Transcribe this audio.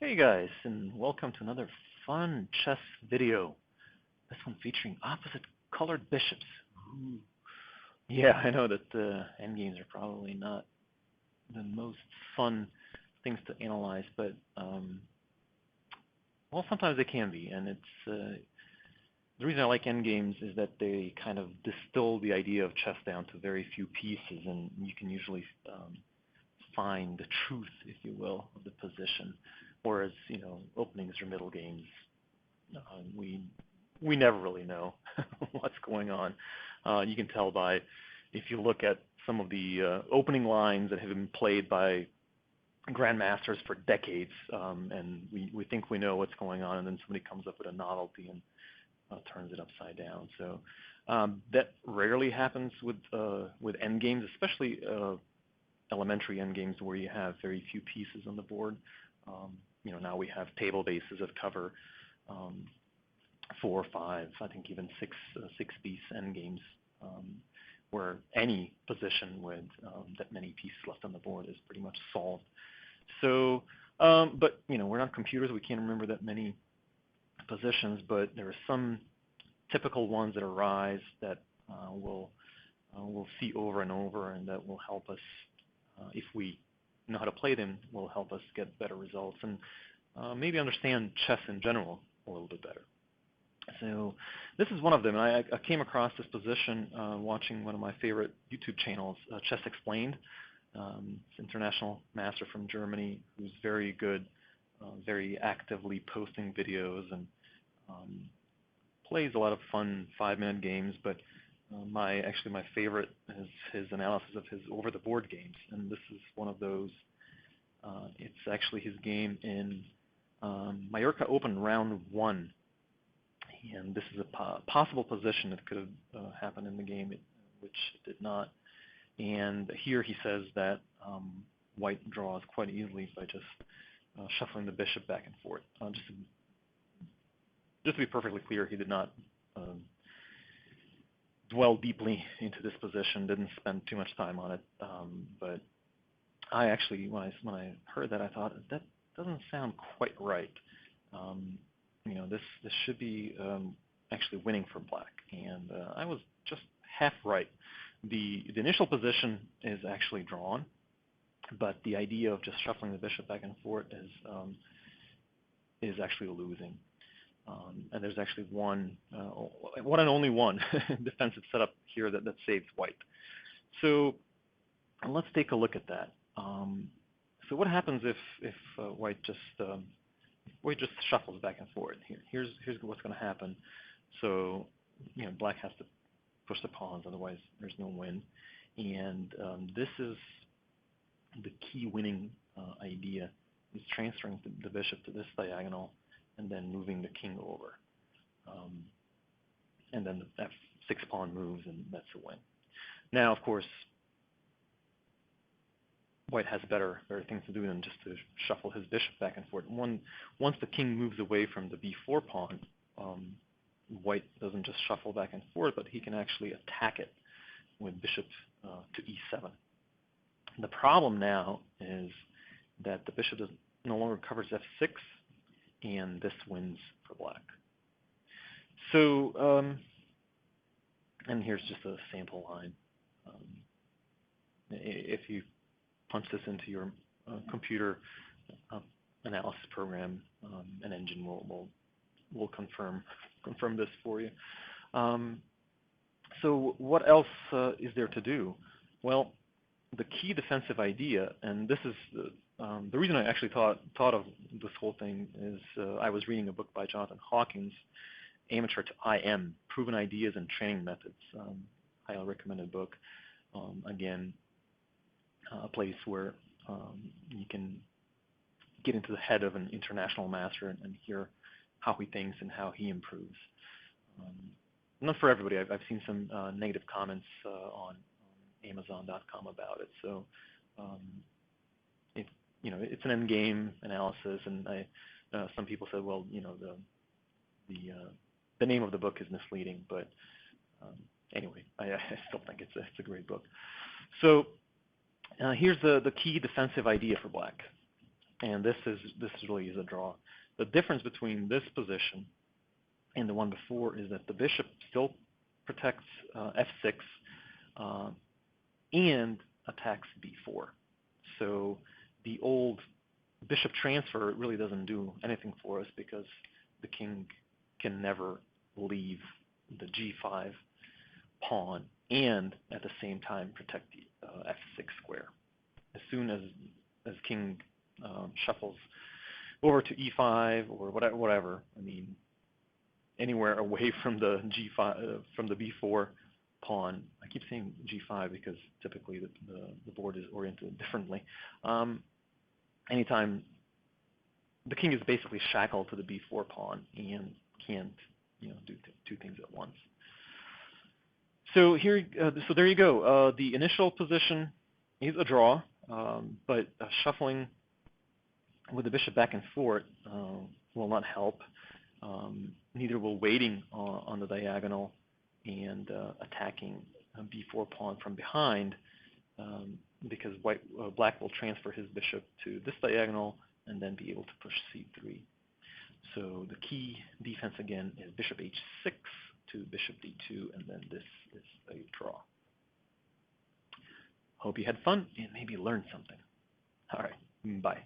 Hey guys, and welcome to another fun chess video. This one featuring opposite colored bishops. Ooh. Yeah, I know that endgames are probably not the most fun things to analyze, but well, sometimes they can be. And it's the reason I like endgames is that they kind of distill the idea of chess down to very few pieces, and you can usually find the truth, if you will, of the position. Whereas, openings or middle games, we never really know what's going on. You can tell by if you look at some of the opening lines that have been played by grandmasters for decades, and we think we know what's going on, and then somebody comes up with a novelty and turns it upside down. So that rarely happens with end games, especially elementary end games where you have very few pieces on the board. Now we have table bases that cover 4 or 5, I think even 6-piece end games, where any position with that many pieces left on the board is pretty much solved. So, but we're not computers; we can't remember that many positions. But there are some typical ones that arise that we'll see over and over, and that will help us if we know how to play them, will help us get better results and maybe understand chess in general a little bit better. So this is one of them. I came across this position watching one of my favorite YouTube channels, Chess Explained. It's an international master from Germany who's very good, very actively posting videos and plays a lot of fun 5-minute games. But my favorite is his analysis of his over-the-board games, and this is one of those. It's actually his game in Mallorca Open Round 1, and this is a possible position that could have happened in the game, which it did not. And here he says that White draws quite easily by just shuffling the bishop back and forth. Just to be perfectly clear, he did not dwell deeply into this position, didn't spend too much time on it. But I actually, when I heard that, I thought that doesn't sound quite right. This should be actually winning for black, and I was just half right. The initial position is actually drawn, but the idea of just shuffling the bishop back and forth is actually losing. And there's actually one and only one defensive setup here that saves White. So let's take a look at that. So what happens if White just shuffles back and forth? Here's what's going to happen. So black has to push the pawns, otherwise there's no win. And this is the key winning idea: is transferring the bishop to this diagonal and then moving the king over. And then the f6 pawn moves, and that's a win. Now, of course, White has better things to do than just to shuffle his bishop back and forth. Once the king moves away from the b4 pawn, White doesn't just shuffle back and forth, but he can actually attack it with bishop to e7. The problem now is that the bishop no longer covers f6, and this wins for black. So, and here's just a sample line. If you punch this into your computer analysis program, an engine will confirm this for you. So what else is there to do? Well, the key defensive idea, and this is the reason I actually thought of this whole thing, is I was reading a book by Jonathan Hawkins, Amateur to IM, Proven Ideas and Training Methods. Highly recommended book. Again, a place where you can get into the head of an international master and hear how he thinks and how he improves. Not for everybody. I've seen some negative comments on Amazon.com about it. So it's an end game analysis, and some people said, well, the name of the book is misleading, but anyway, I still think it's a great book. So here's the key defensive idea for black. and this really is a draw. The difference between this position and the one before is that the bishop still protects f6 and attacks b4. So the old bishop transfer really doesn't do anything for us because the king can never leave the g5 pawn and at the same time protect the f6 square. As soon as king shuffles over to e5 or whatever, I mean, anywhere away from the g5 from the b4 pawn. I keep saying g5 because typically the board is oriented differently. Anytime the king is basically shackled to the b4 pawn and can't do two things at once. So here, so there you go. The initial position is a draw, but shuffling with the bishop back and forth will not help. Neither will waiting on the diagonal and attacking b4 pawn from behind, because black will transfer his bishop to this diagonal and then be able to push c3. So the key defense again is bishop h6 to bishop d2, and then this is a draw. Hope you had fun and maybe learned something. All right, bye.